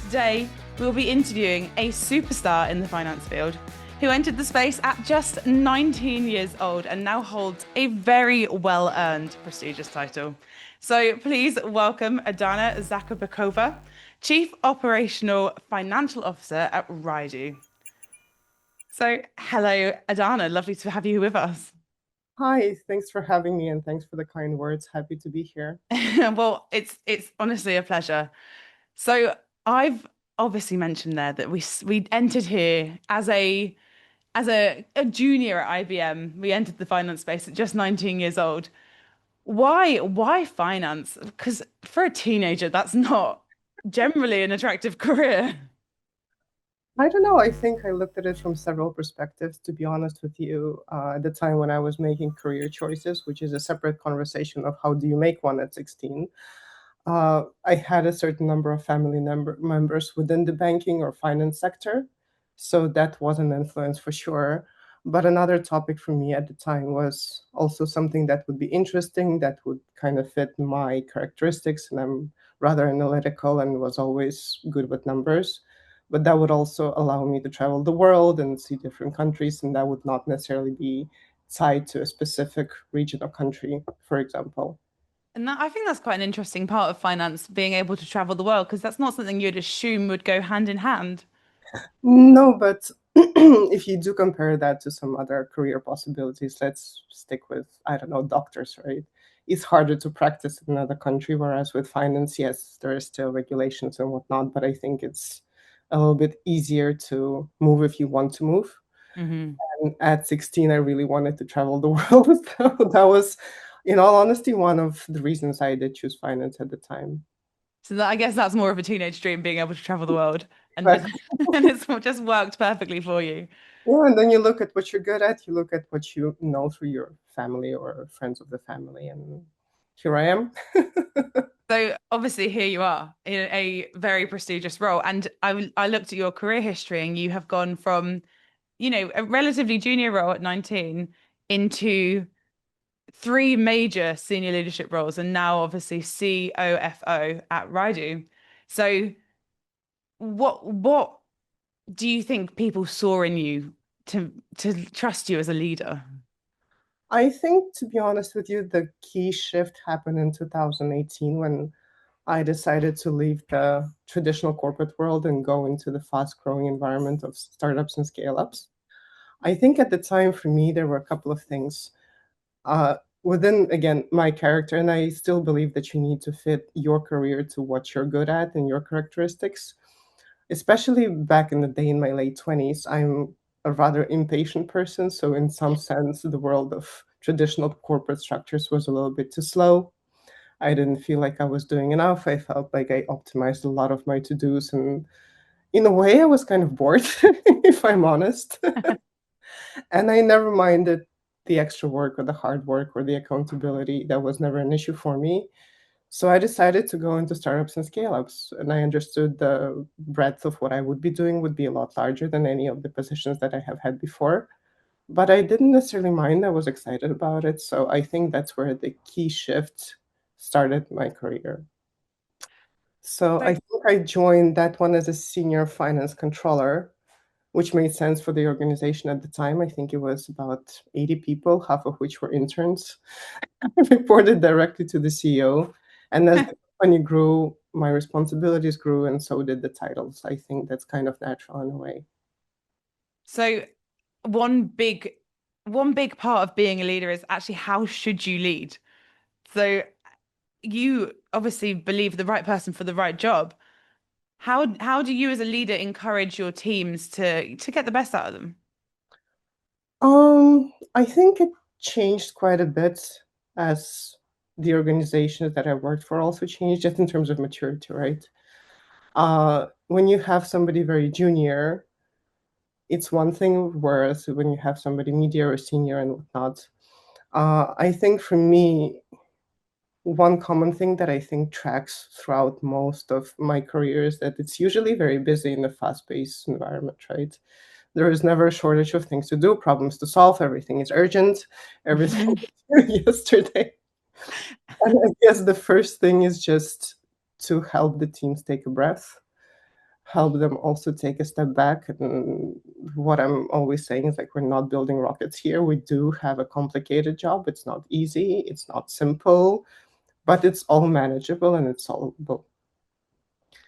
Today, we'll be interviewing a superstar in the finance field who entered the space at just 19 years old and now holds a very well-earned prestigious title. So please welcome Aidana Zhakupbekova, Chief Operational Financial Officer at Rydoo. So hello, Aidana, lovely to have you with us. Hi, thanks for having me and thanks for the kind words. Happy to be here. Well, it's honestly a pleasure. So I've obviously mentioned there that we entered here as a junior at IBM. We entered the finance space at just 19 years old. Why finance? Because for a teenager, that's not generally an attractive career. I don't know. I think I looked at it from several perspectives, to be honest with you. At the time when I was making career choices, which is a separate conversation of how do you make one at 16, I had a certain number of family members within the banking or finance sector. So that was an influence for sure. But another topic for me at the time was also something that would be interesting, that would kind of fit my characteristics. And I'm rather analytical and was always good with numbers. But that would also allow me to travel the world and see different countries. And that would not necessarily be tied to a specific region or country, for example. And I think that's quite an interesting part of finance, being able to travel the world, because that's not something you'd assume would go hand in hand. No, but if you do compare that to some other career possibilities, let's stick with, I don't know, doctors, right? It's harder to practice in another country, whereas with finance, yes, there are still regulations and whatnot, but I think it's a little bit easier to move if you want to move. Hmm. And at 16, I really wanted to travel the world. So that was, in all honesty, one of the reasons I did choose finance at the time. So I guess that's more of a teenage dream, being able to travel the world, and just But and it's just worked perfectly for you. yeah, and then you look at what you're good at, you look at what you know through your family or friends of the family, and here I am. So obviously here you are in a very prestigious role, and I looked at your career history, and you have gone from, a relatively junior role at 19 into three major senior leadership roles, and now obviously COFO at Rydoo. So what do you think people saw in you to trust you as a leader? I think, to be honest with you, the key shift happened in 2018 when I decided to leave the traditional corporate world and go into the fast-growing environment of startups and scale-ups. I think at the time for me, there were a couple of things. Within, again, my character, and I still believe that you need to fit your career to what you're good at and your characteristics. Especially back in the day in my late 20s, I'm a rather impatient person. So, in some sense, the world of traditional corporate structures was a little bit too slow. I didn't feel like I was doing enough. I felt like I optimized a lot of my to dos. And in a way, I was kind of bored, if I'm honest. And I never minded the extra work or the hard work or the accountability. That was never an issue for me. So I decided to go into startups and scale ups, and I understood the breadth of what I would be doing would be a lot larger than any of the positions that I have had before. But I didn't necessarily mind. I was excited about it. So I think that's where the key shift started my career. So So I think I joined that one as a senior finance controller, which made sense for the organization at the time. I think it was about 80 people, half of which were interns. Reported directly to the CEO. And as the company grew, my responsibilities grew, and so did the titles. I think that's kind of natural in a way. so one big one big part of being a leader is actually how should you lead? So you obviously believe the right person for the right job. How do you as a leader encourage your teams to get the best out of them? I think it changed quite a bit as the organizations that I worked for also changed, just in terms of maturity, right? When you have somebody very junior, it's one thing, whereas when you have somebody media or senior and whatnot, I think for me, one common thing that I think tracks throughout most of my career is that it's usually very busy in a fast-paced environment, right? There is never a shortage of things to do, problems to solve, everything is urgent, everything is due yesterday. And I guess the first thing is just to help the teams take a breath, help them also take a step back. And what I'm always saying is like, we're not building rockets here. We do have a complicated job. It's not easy. It's not simple, but it's all manageable and it's solvable.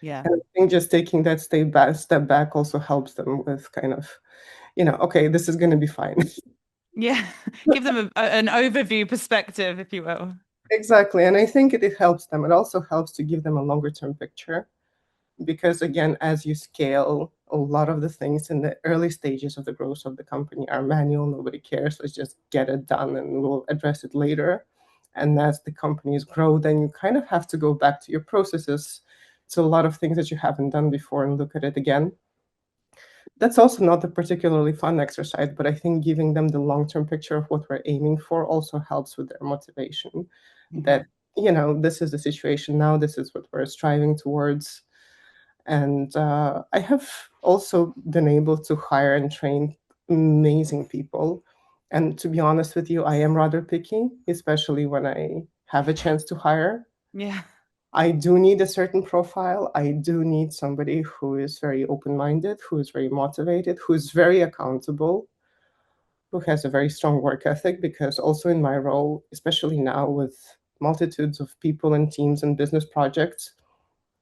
Yeah. And I think just taking that step back also helps them with kind of, okay, this is going to be fine. Yeah. Give them an overview perspective, if you will. Exactly. And I think it helps them. It also helps to give them a longer term picture because, again, as you scale, a lot of the things in the early stages of the growth of the company are manual. Nobody cares. Let's just get it done and we'll address it later. And as the companies grow, then you kind of have to go back to your processes, to a lot of things that you haven't done before, and look at it again. That's also not a particularly fun exercise, but I think giving them the long-term picture of what we're aiming for also helps with their motivation. That, this is the situation now, this is what we're striving towards. And I have also been able to hire and train amazing people. And to be honest with you, I am rather picky, especially when I have a chance to hire. Yeah. I do need a certain profile. I do need somebody who is very open-minded, who is very motivated, who is very accountable, who has a very strong work ethic, because also in my role, especially now with multitudes of people and teams and business projects,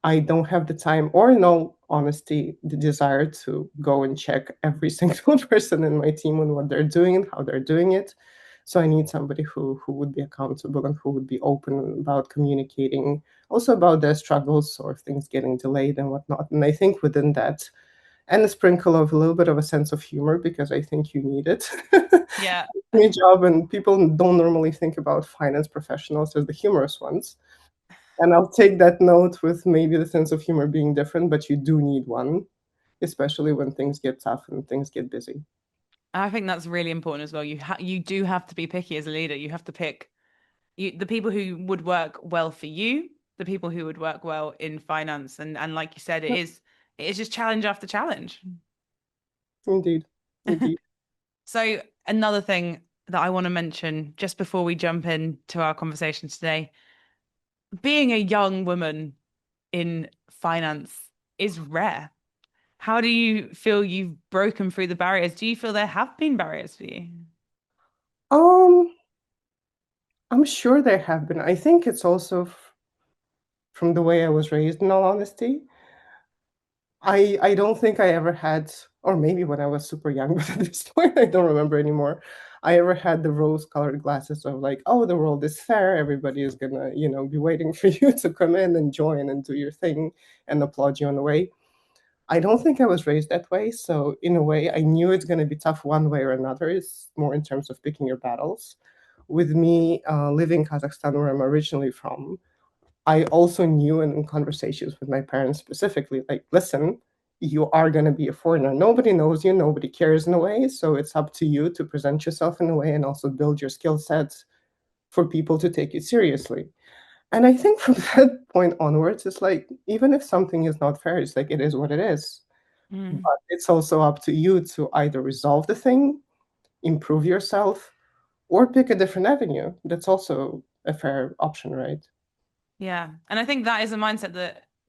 I don't have the time or, in all honesty, the desire to go and check every single person in my team on what they're doing and how they're doing it. So I need somebody who would be accountable and who would be open about communicating, also about their struggles or things getting delayed and whatnot. And I think within that, and a sprinkle of a little bit of a sense of humor, because I think you need it. Yeah. My job, and people don't normally think about finance professionals as the humorous ones. And I'll take that note with maybe the sense of humor being different, but you do need one, especially when things get tough and things get busy. I think that's really important as well. You do have to be picky as a leader. You have to pick the people who would work well for you, the people who would work well in finance, and like you said, it is just challenge after challenge. Indeed. Indeed. So another thing that I want to mention just before we jump into our conversation today, being a young woman in finance is rare. How do you feel you've broken through the barriers? Do you feel there have been barriers for you? Um, I'm sure there have been. I think it's also from the way I was raised, in all honesty. I don't think I ever had, or maybe when I was super young, but at this point I don't remember anymore. I ever had the rose-colored glasses of like, oh, the world is fair. Everybody is gonna, be waiting for you to come in and join and do your thing and applaud you on the way. I don't think I was raised that way. So in a way, I knew it's gonna be tough one way or another. It's more in terms of picking your battles. With me living in Kazakhstan, where I'm originally from, I also knew in conversations with my parents specifically, like, listen, you are going to be a foreigner. Nobody knows you, nobody cares in a way. So it's up to you to present yourself in a way and also build your skill sets for people to take you seriously. And I think from that point onwards, it's like, even if something is not fair, it's like, it is what it is. Mm. But it's also up to you to either resolve the thing, improve yourself, or pick a different avenue. That's also a fair option, right? Yeah. And I think that is a mindset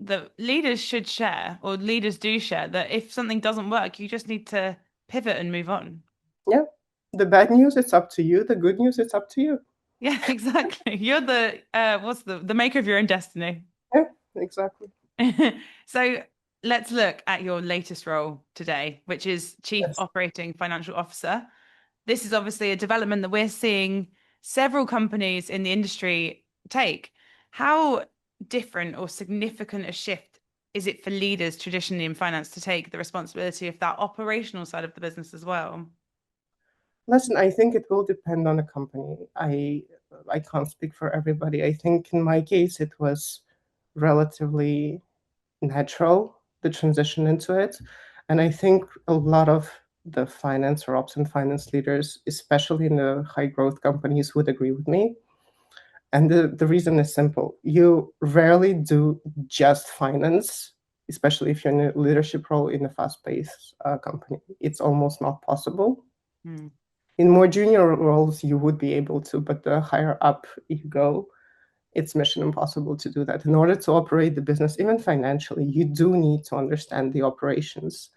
that leaders should share, or leaders do share, that if something doesn't work, you just need to pivot and move on. Yeah. The bad news, it's up to you. The good news, it's up to you. Yeah, exactly. You're the what's the maker of your own destiny. Yeah, exactly. So let's look at your latest role today, which is Chief Yes. Operating Financial Officer. This is obviously a development that we're seeing several companies in the industry take. How different or significant a shift is it for leaders traditionally in finance to take the responsibility of that operational side of the business as well? Listen, I think it will depend on the company. I can't speak for everybody. I think in my case it was relatively natural, the transition into it. And I think a lot of the finance or ops and finance leaders, especially in the high growth companies, would agree with me. And the reason is simple. You rarely do just finance, especially if you're in a leadership role in a fast-paced company. It's almost not possible. In more junior roles, you would be able to, but the higher up you go, It's mission impossible to do that. In order to operate the business, even financially, you do need to understand the operations.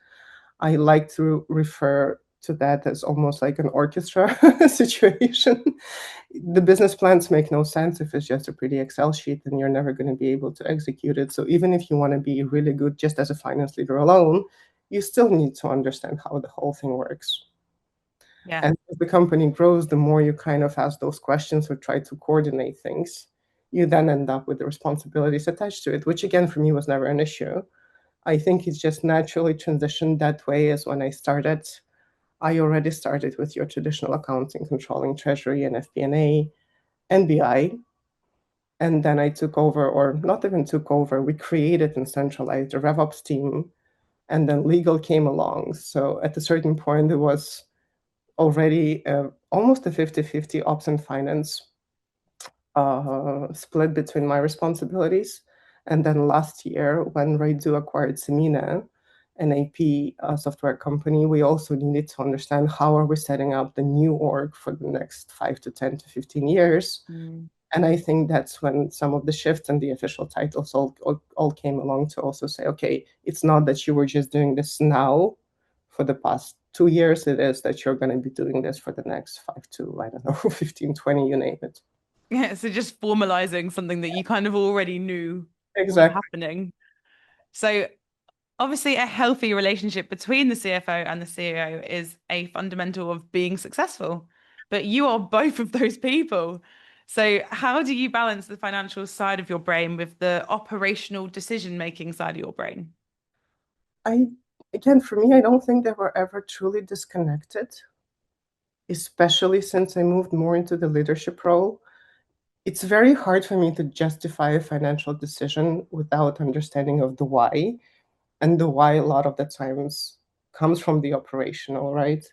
I like to refer to that as almost like an orchestra situation. The business plans make no sense if it's just a pretty Excel sheet, and you're never going to be able to execute it. So even if you want to be really good just as a finance leader alone, you still need to understand how the whole thing works. Yeah. And as the company grows, the more you kind of ask those questions or try to coordinate things, you then end up with the responsibilities attached to it, which again, for me, was never an issue. I think it's just naturally transitioned that way as when I started. I already started with your traditional accounting, controlling, treasury, and FP&A and BI. And then I took over, or not even took over, we created and centralized a RevOps team, and then legal came along. So at a certain point, it was already almost a 50-50 ops and finance split between my responsibilities. And then last year, when Rydoo acquired Semina, an AP software company, we also needed to understand how are we setting up the new org for the next 5 to 10 to 15 years. And I think that's when some of the shifts and the official titles all came along to also say, okay, it's not that you were just doing this now for the past 2 years, it is that you're going to be doing this for the next 5 to, I don't know, 15, 20, you name it. Yeah, so just formalizing something that you kind of already knew was Exactly. happening. So obviously a healthy relationship between the CFO and the CEO is a fundamental of being successful. But you are both of those people. So how do you balance the financial side of your brain with the operational decision-making side of your brain? Again, for me, I don't think they were ever truly disconnected, especially since I moved more into the leadership role. It's very hard for me to justify a financial decision without understanding of the why. And the why a lot of the times comes from the operational, right?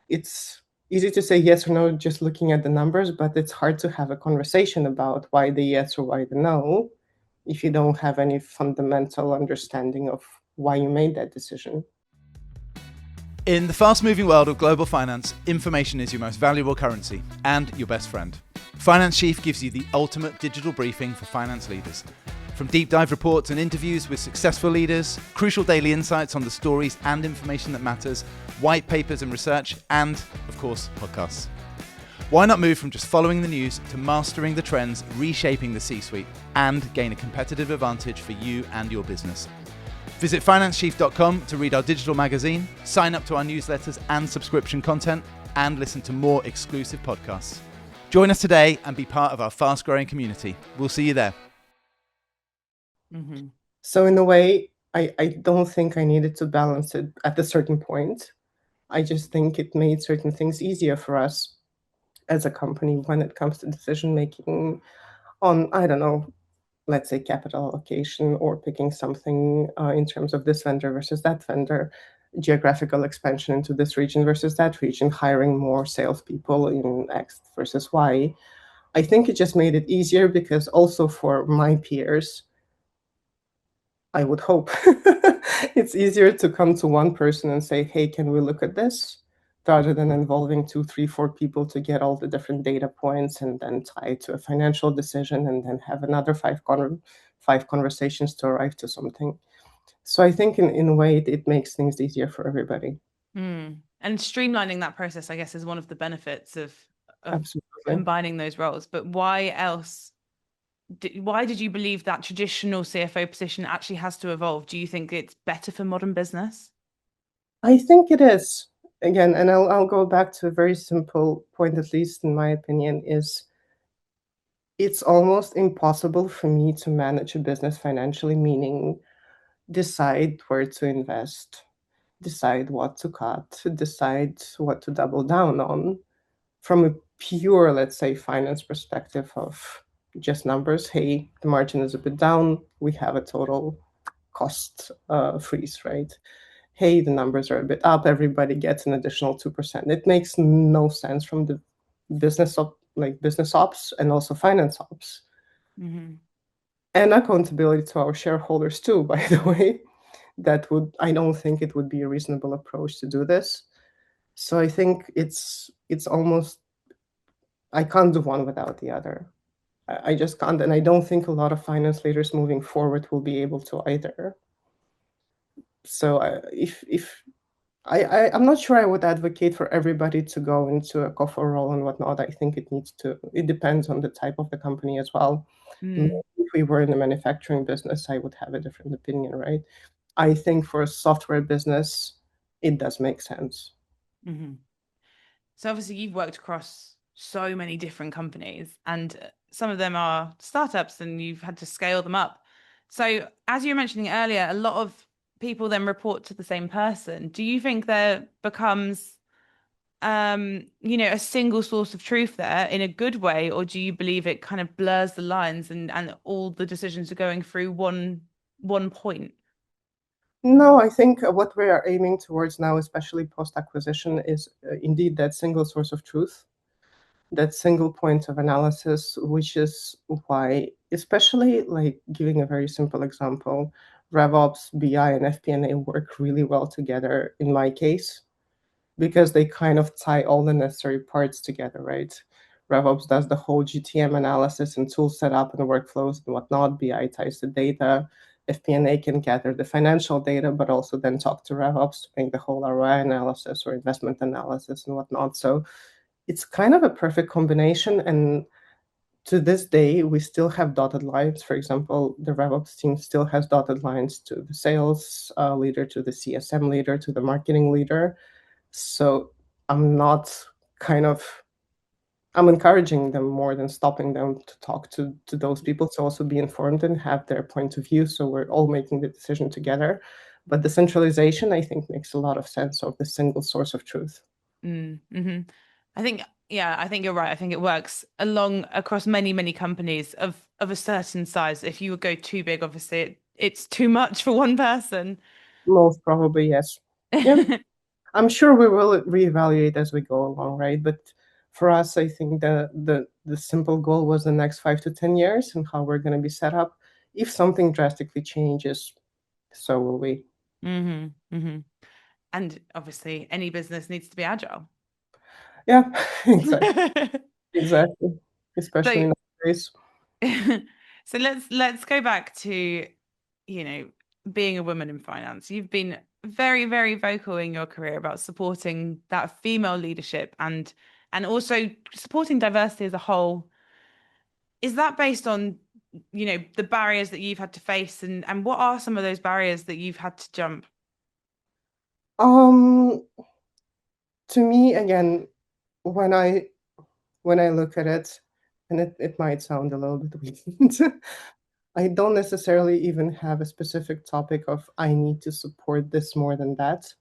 It's easy to say yes or no just looking at the numbers, but it's hard to have a conversation about why the yes or why the no if you don't have any fundamental understanding of why you made that decision. In the fast-moving world of global finance, information is your most valuable currency and your best friend. Finance Chief gives you the ultimate digital briefing for finance leaders. From deep dive reports and interviews with successful leaders, crucial daily insights on the stories and information that matters, white papers and research, and, of course, podcasts. Why not move from just following the news to mastering the trends, reshaping the C-suite, and gain a competitive advantage for you and your business? Visit financechief.com to read our digital magazine, sign up to our newsletters and subscription content, and listen to more exclusive podcasts. Join us today and be part of our fast-growing community. We'll see you there. Mm-hmm. So in a way, I don't think I needed to balance it at a certain point. I just think it made certain things easier for us as a company when it comes to decision making on, I don't know, let's say capital allocation or picking something in terms of this vendor versus that vendor, geographical expansion into this region versus that region, hiring more salespeople in X versus Y. I think it just made it easier because also for my peers, I would hope it's easier to come to one person and say, hey, can we look at this? Rather than involving 2, 3, 4 people to get all the different data points and then tie it to a financial decision and then have another five conversations to arrive to something. So I think in a way it makes things easier for everybody. And streamlining that process, I guess, is one of the benefits of Absolutely. combining those roles. But why else? Why did you believe that traditional CFO position actually has to evolve? Do you think it's better for modern business? I think it is. Again, and I'll go back to a very simple point, at least in my opinion, is it's almost impossible for me to manage a business financially, meaning decide where to invest, decide what to cut, decide what to double down on from a pure, let's say, finance perspective of just numbers. Hey, the margin is a bit down. We have a total cost freeze, right? Hey, the numbers are a bit up. Everybody gets an additional 2%. It makes no sense from the business ops and also finance ops. Mm-hmm. And accountability to our shareholders too, by the way. I don't think it would be a reasonable approach to do this. So I think it's almost, I can't do one without the other. I just can't, and I don't think a lot of finance leaders moving forward will be able to either. So I'm not sure I would advocate for everybody to go into a COFO role and whatnot. I think it depends on the type of the company as well. Maybe if we were in the manufacturing business, I would have a different opinion, right? I think for a software business, it does make sense. Mm-hmm. So obviously you've worked across so many different companies, and some of them are startups and you've had to scale them up. So as you were mentioning earlier, a lot of people then report to the same person. Do you think there becomes a single source of truth there in a good way, or do you believe it kind of blurs the lines and all the decisions are going through one point? No, I think what we are aiming towards now, especially post-acquisition, is indeed that single source of truth, that single point of analysis, which is why, especially like giving a very simple example, RevOps, BI, and FP&A work really well together in my case, because they kind of tie all the necessary parts together, right? RevOps does the whole GTM analysis and tool setup and workflows and whatnot. BI ties the data. FP&A can gather the financial data, but also then talk to RevOps to make the whole ROI analysis or investment analysis and whatnot. So it's kind of a perfect combination. And to this day, we still have dotted lines. For example, the RevOps team still has dotted lines to the sales leader, to the CSM leader, to the marketing leader. So I'm not kind of I'm encouraging them more than stopping them to talk to those people to also be informed and have their point of view. So we're all making the decision together. But the centralization, I think, makes a lot of sense of the single source of truth. Mm-hmm. I think you're right. I think it works along across many companies of a certain size. If you would go too big, obviously it's too much for one person. Most probably, yes. Yeah, I'm sure we will reevaluate as we go along, right? But for us, I think the simple goal was the next 5 to 10 years and how we're going to be set up. If something drastically changes, so will we. Mm-hmm. And obviously, any business needs to be agile. Yeah, exactly. Especially So, nowadays. so let's go back to, you know, being a woman in finance. You've been very vocal in your career about supporting that female leadership and also supporting diversity as a whole. Is that based on, the barriers that you've had to face, and what are some of those barriers that you've had to jump? Um, to me, again, when I look at it, and it might sound a little bit weird, I don't necessarily even have a specific topic of I need to support this more than that.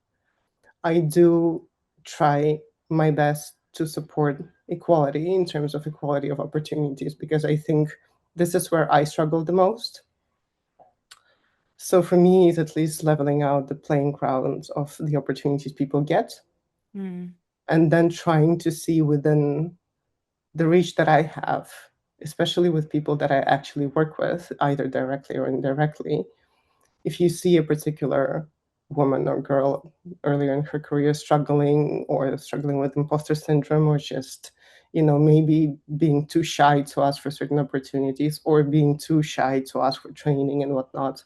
I do try my best to support equality in terms of equality of opportunities because I think this is where I struggle the most. So for me, it's at least leveling out the playing ground of the opportunities people get, Mm. and then trying to see within the reach that I have, especially with people that I actually work with, either directly or indirectly, if you see a particular woman or girl earlier in her career struggling or struggling with imposter syndrome or just maybe being too shy to ask for certain opportunities or being too shy to ask for training and whatnot,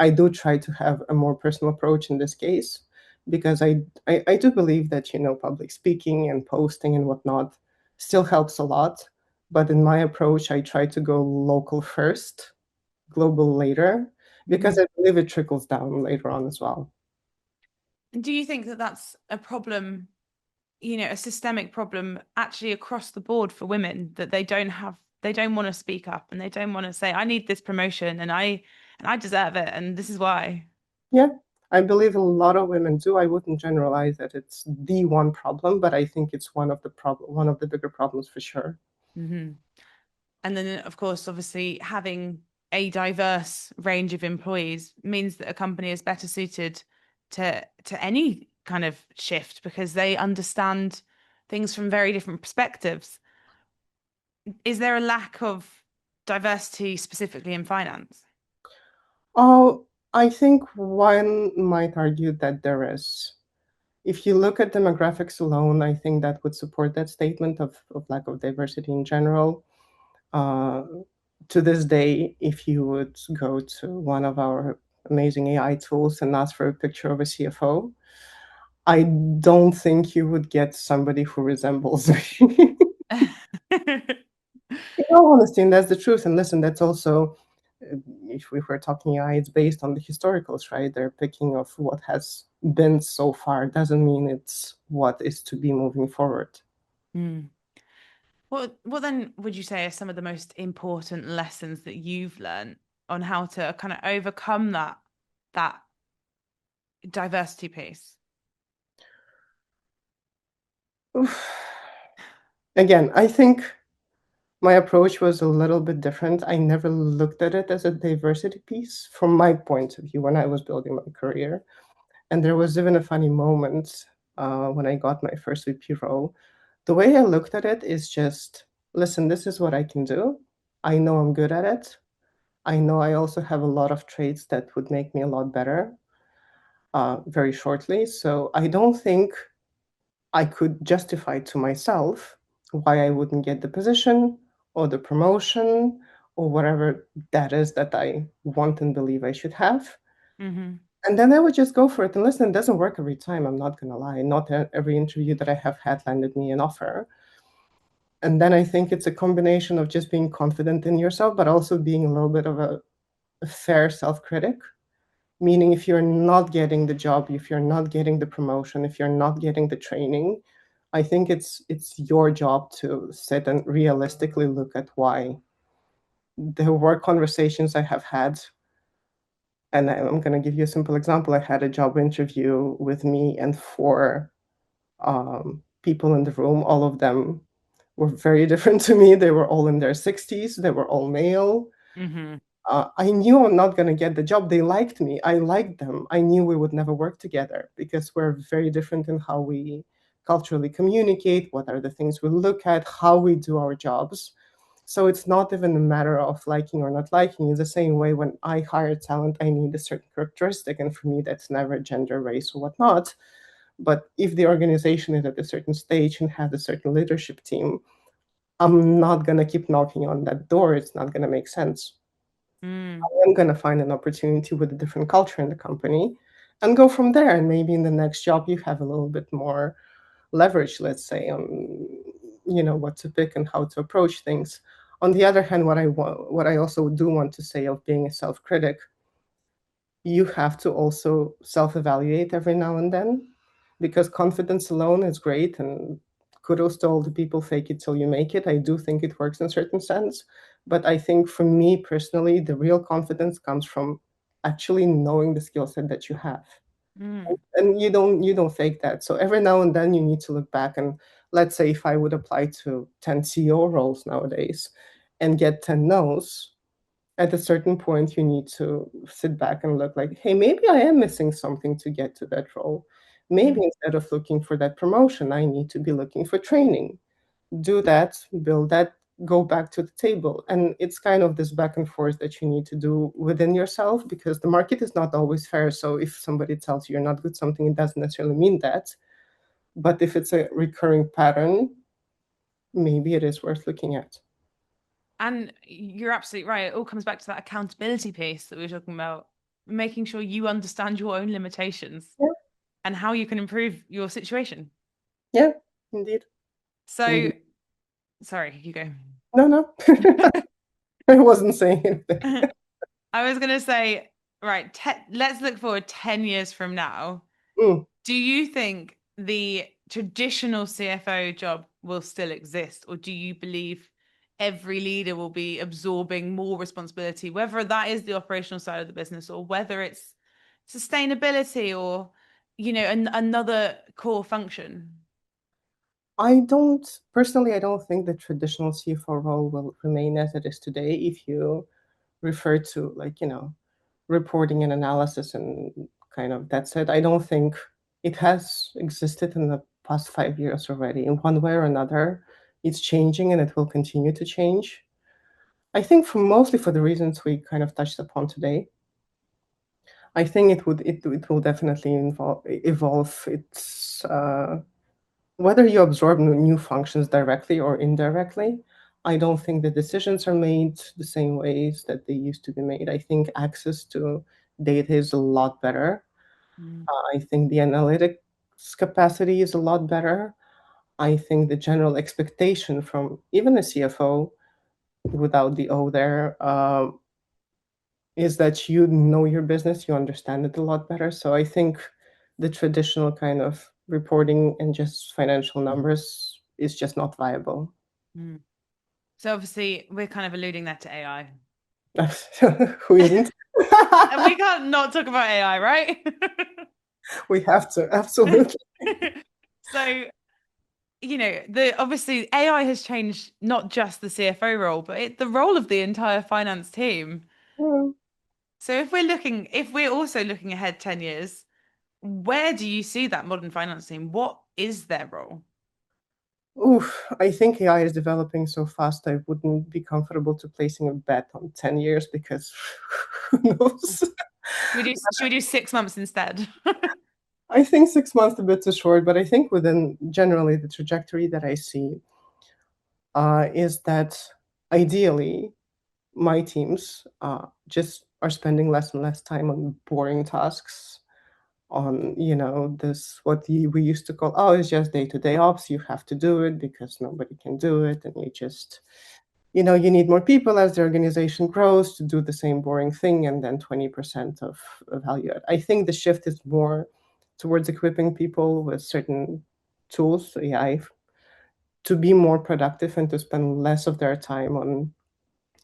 I do try to have a more personal approach in this case because I do believe that public speaking and posting and whatnot still helps a lot, but in my approach I try to go local first, global later, because I believe it trickles down later on as well. And do you think that that's a problem, a systemic problem actually across the board for women, that they don't want to speak up and they don't want to say, I need this promotion and I deserve it and this is why? Yeah, I believe a lot of women do. I wouldn't generalize that it's the one problem, but I think it's one of the bigger problems for sure. Mm-hmm. And then, of course, obviously, having a diverse range of employees means that a company is better suited to any kind of shift because they understand things from very different perspectives. Is there a lack of diversity specifically in finance? Oh, I think one might argue that there is. If you look at demographics alone, I think that would support that statement of lack of diversity in general. to this day, if you would go to one of our amazing AI tools and ask for a picture of a CFO, I don't think you would get somebody who resembles me. In all honesty, and that's the truth. And listen, that's also, if we were talking AI, it's based on the historicals, right? They're picking of what has been so far. Doesn't mean it's what is to be moving forward. Mm. What then would you say are some of the most important lessons that you've learned on how to kind of overcome that diversity piece? Oof. Again, I think my approach was a little bit different. I never looked at it as a diversity piece from my point of view when I was building my career. And there was even a funny moment when I got my first VP role. The way I looked at it is just, listen, this is what I can do. I know I'm good at it. I know I also have a lot of traits that would make me a lot better very shortly. So I don't think I could justify to myself why I wouldn't get the position or the promotion or whatever that is that I want and believe I should have. Mm-hmm. And then I would just go for it. And listen, it doesn't work every time. I'm not going to lie. Not every interview that I have had landed me an offer. And then I think it's a combination of just being confident in yourself, but also being a little bit of a fair self-critic. Meaning, if you're not getting the job, if you're not getting the promotion, if you're not getting the training, I think it's your job to sit and realistically look at why. There were conversations I have had, and I'm going to give you a simple example. I had a job interview with me and four people in the room. All of them were very different to me. They were all in their 60s. They were all male. Mm-hmm. I knew I'm not going to get the job. They liked me. I liked them. I knew we would never work together because we're very different in how we culturally communicate, what are the things we look at, how we do our jobs. So it's not even a matter of liking or not liking. It's the same way when I hire talent, I need a certain characteristic. And for me, that's never gender, race, or whatnot. But if the organization is at a certain stage and has a certain leadership team, I'm not going to keep knocking on that door. It's not going to make sense. I'm going to find an opportunity with a different culture in the company and go from there. And maybe in the next job, you have a little bit more leverage, let's say, on what to pick and how to approach things. On the other hand, what I also do want to say of being a self-critic, you have to also self-evaluate every now and then, because confidence alone is great, and kudos to all the people fake it till you make it. I do think it works in certain sense, but I think for me personally, the real confidence comes from actually knowing the skill set that you have. And you don't fake that. So every now and then you need to look back, and let's say if I would apply to 10 CEO roles nowadays and get 10 no's, at a certain point you need to sit back and look like, hey, maybe I am missing something to get to that role. Maybe instead of looking for that promotion, I need to be looking for training. Do that, build that, go back to the table. And it's kind of this back and forth that you need to do within yourself, because the market is not always fair. So if somebody tells you you're not good at something, it doesn't necessarily mean that. But if it's a recurring pattern, maybe it is worth looking at. And you're absolutely right. It all comes back to that accountability piece that we were talking about, making sure you understand your own limitations and how you can improve your situation. Yeah, indeed. So, sorry, you go. No. I wasn't saying anything. I was going to say, right, let's look forward 10 years from now. Do you think the traditional CFO job will still exist, or do you believe every leader will be absorbing more responsibility, whether that is the operational side of the business or whether it's sustainability or, another core function? I don't think the traditional CFO role will remain as it is today if you refer to reporting and analysis and kind of that's it. I don't think it has existed in the past 5 years already. In one way or another, it's changing and it will continue to change. I think mostly for the reasons we kind of touched upon today. I think it will definitely evolve. It's whether you absorb new functions directly or indirectly, I don't think the decisions are made the same ways that they used to be made. I think access to data is a lot better. I think the analytics capacity is a lot better. I think the general expectation from even a CFO, without the O there, is that you know your business, you understand it a lot better. So I think the traditional kind of reporting and just financial numbers is just not viable. So obviously we're kind of alluding there to AI. Who isn't? And we can't not talk about AI, right? We have to, absolutely. So, obviously AI has changed not just the CFO role, but the role of the entire finance team. So if we're also looking ahead 10 years, where do you see that modern finance team? What is their role? Oof, I think AI is developing so fast I wouldn't be comfortable to placing a bet on 10 years because who knows? Should we do 6 months instead? I think 6 months a bit too short, but I think within generally the trajectory that I see is that ideally my teams just are spending less and less time on boring tasks, on this we used to call, oh, it's just day-to-day ops, you have to do it because nobody can do it, and you need more people as the organization grows to do the same boring thing, and then 20% of value add. I think the shift is more towards equipping people with certain tools, AI, to be more productive and to spend less of their time on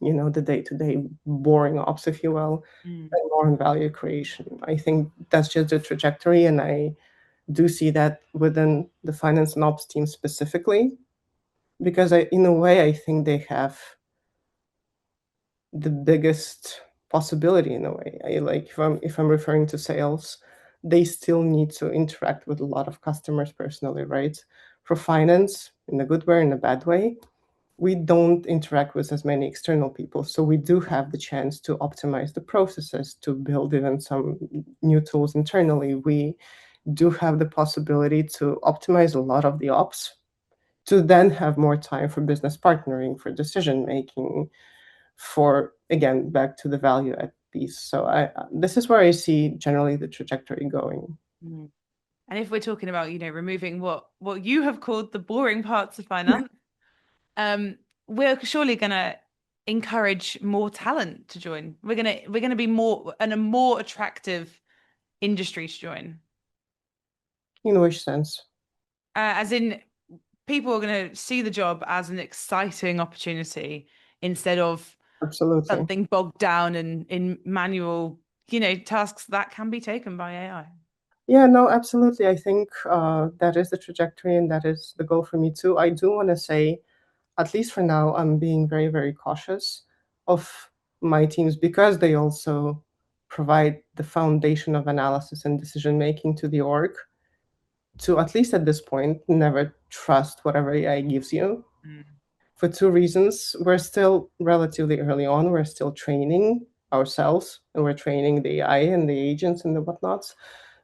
the day-to-day boring ops, if you will, and more on value creation. I think that's just the trajectory, and I do see that within the finance and ops team specifically, because in a way, I think they have the biggest possibility in a way. If I'm referring to sales, they still need to interact with a lot of customers personally, right? For finance, in a good way, in a bad way, we don't interact with as many external people. So we do have the chance to optimize the processes, to build even some new tools internally. We do have the possibility to optimize a lot of the ops, to then have more time for business partnering, for decision making, for, again, back to the value add piece. So this is where I see generally the trajectory going. And if we're talking about, removing what you have called the boring parts of finance, we're surely going to encourage more talent to join. We're going to be more and a more attractive industry to join. In which sense? As in, people are going to see the job as an exciting opportunity instead of Absolutely something bogged down in manual, tasks that can be taken by AI. Yeah, no, absolutely. I think that is the trajectory, and that is the goal for me too. I do want to say, at least for now, I'm being very, very cautious of my teams because they also provide the foundation of analysis and decision making to the org. To, at least at this point, never trust whatever AI gives you. For two reasons. We're still relatively early on. We're still training ourselves, and we're training the AI and the agents and the whatnots.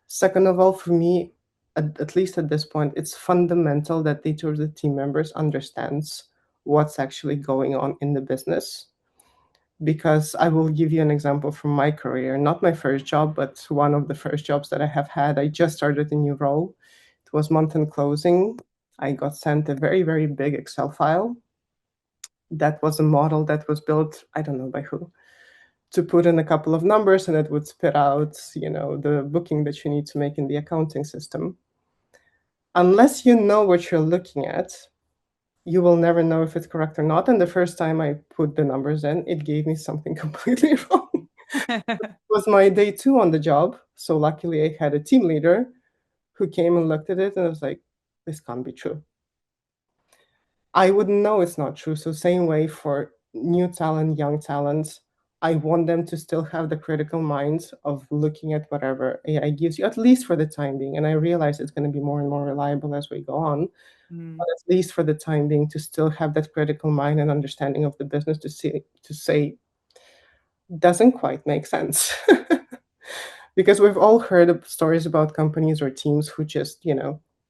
Second of all, for me, at least at this point, it's fundamental that each of the team members understands what's actually going on in the business. Because I will give you an example from my career, not my first job, but one of the first jobs that I have had. I just started a new role. It was month-end closing. I got sent a very, very big Excel file. That was a model that was built, I don't know by who, to put in a couple of numbers, and it would spit out, the booking that you need to make in the accounting system. Unless you know what you're looking at, you will never know if it's correct or not. And the first time I put the numbers in, it gave me something completely wrong. It was my day 2 on the job. So luckily I had a team leader who came and looked at it and was like, this can't be true. I wouldn't know it's not true. So same way for new talent, young talent, I want them to still have the critical mind of looking at whatever AI gives you, at least for the time being. And I realize it's going to be more and more reliable as we go on. But at least for the time being, to still have that critical mind and understanding of the business to say doesn't quite make sense. Because we've all heard of stories about companies or teams who just,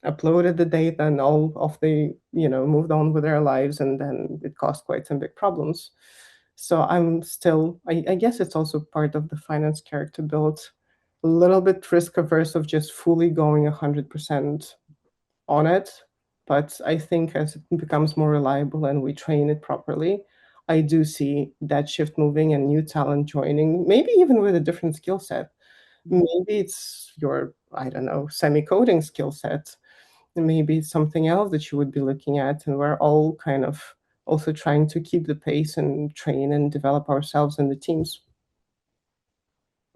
uploaded the data and all of the, moved on with their lives, and then it caused quite some big problems. So I'm still, I guess it's also part of the finance character build, a little bit risk averse of just fully going 100% on it. But I think as it becomes more reliable and we train it properly, I do see that shift moving and new talent joining, maybe even with a different skill set. Maybe it's your, I don't know, semi-coding skill set. Maybe it's something else that you would be looking at. And we're all kind of also trying to keep the pace and train and develop ourselves in the teams.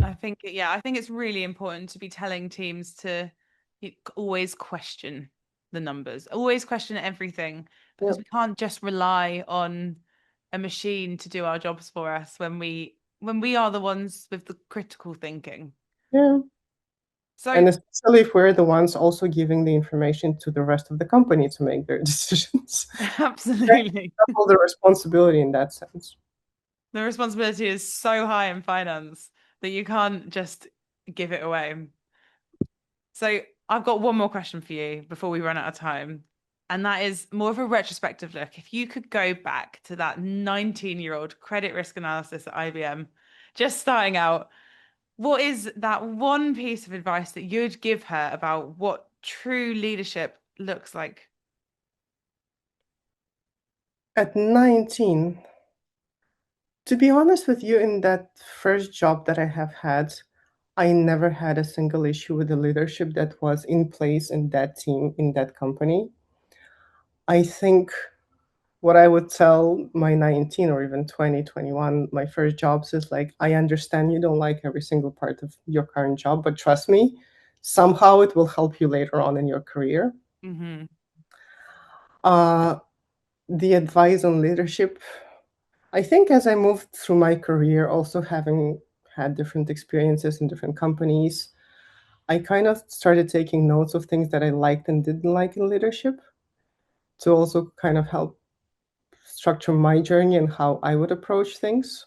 I think it's really important to be telling teams to always question the numbers, always question everything, because we can't just rely on a machine to do our jobs for us when we are the ones with the critical thinking. Yeah. So, and especially if we're the ones also giving the information to the rest of the company to make their decisions. absolutely. Double the responsibility in that sense. The responsibility is so high in finance that you can't just give it away. So I've got one more question for you before we run out of time. And that is more of a retrospective look. If you could go back to that 19-year-old credit risk analysis at IBM, just starting out, what is that one piece of advice that you'd give her about what true leadership looks like? At 19, to be honest with you, in that first job that I have had, I never had a single issue with the leadership that was in place in that team, in that company. I think what I would tell my 19 or even 20, 21, my first jobs is like, I understand you don't like every single part of your current job, but trust me, somehow it will help you later on in your career. Mm-hmm. The advice on leadership, I think as I moved through my career, also having had different experiences in different companies, I kind of started taking notes of things that I liked and didn't like in leadership to also kind of help structure my journey and how I would approach things.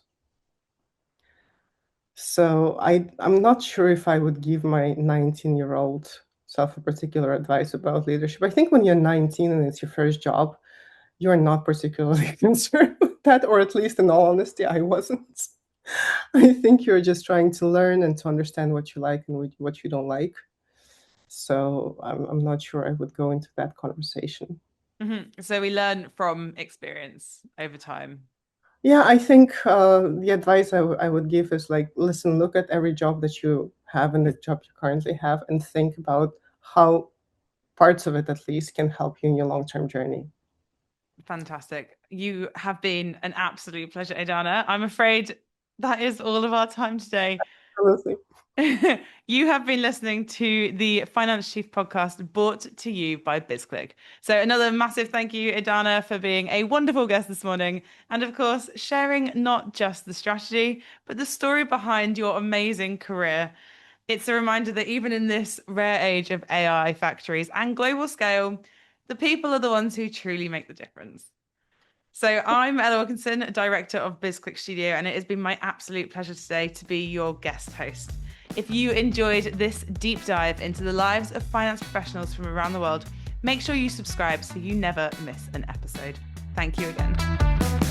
So I'm not sure if I would give my 19-year-old self a particular advice about leadership. I think when you're 19 and it's your first job, you're not particularly concerned with that, or at least in all honesty, I wasn't. I think you're just trying to learn and to understand what you like and what you don't like. So I'm not sure I would go into that conversation. Mm-hmm. So we learn from experience over time. Yeah, I think the advice I would give is like, listen, look at every job that you have and the job you currently have and think about how parts of it at least can help you in your long-term journey. Fantastic. You have been an absolute pleasure, Aidana. I'm afraid that is all of our time today. Absolutely. You have been listening to the Finance Chief podcast brought to you by BizClick. So another massive thank you, Aidana, for being a wonderful guest this morning. And of course, sharing not just the strategy, but the story behind your amazing career. It's a reminder that even in this rare age of AI factories and global scale, the people are the ones who truly make the difference. So I'm Ella Wilkinson, director of BizClick Studio, and it has been my absolute pleasure today to be your guest host. If you enjoyed this deep dive into the lives of finance professionals from around the world, make sure you subscribe so you never miss an episode. Thank you again.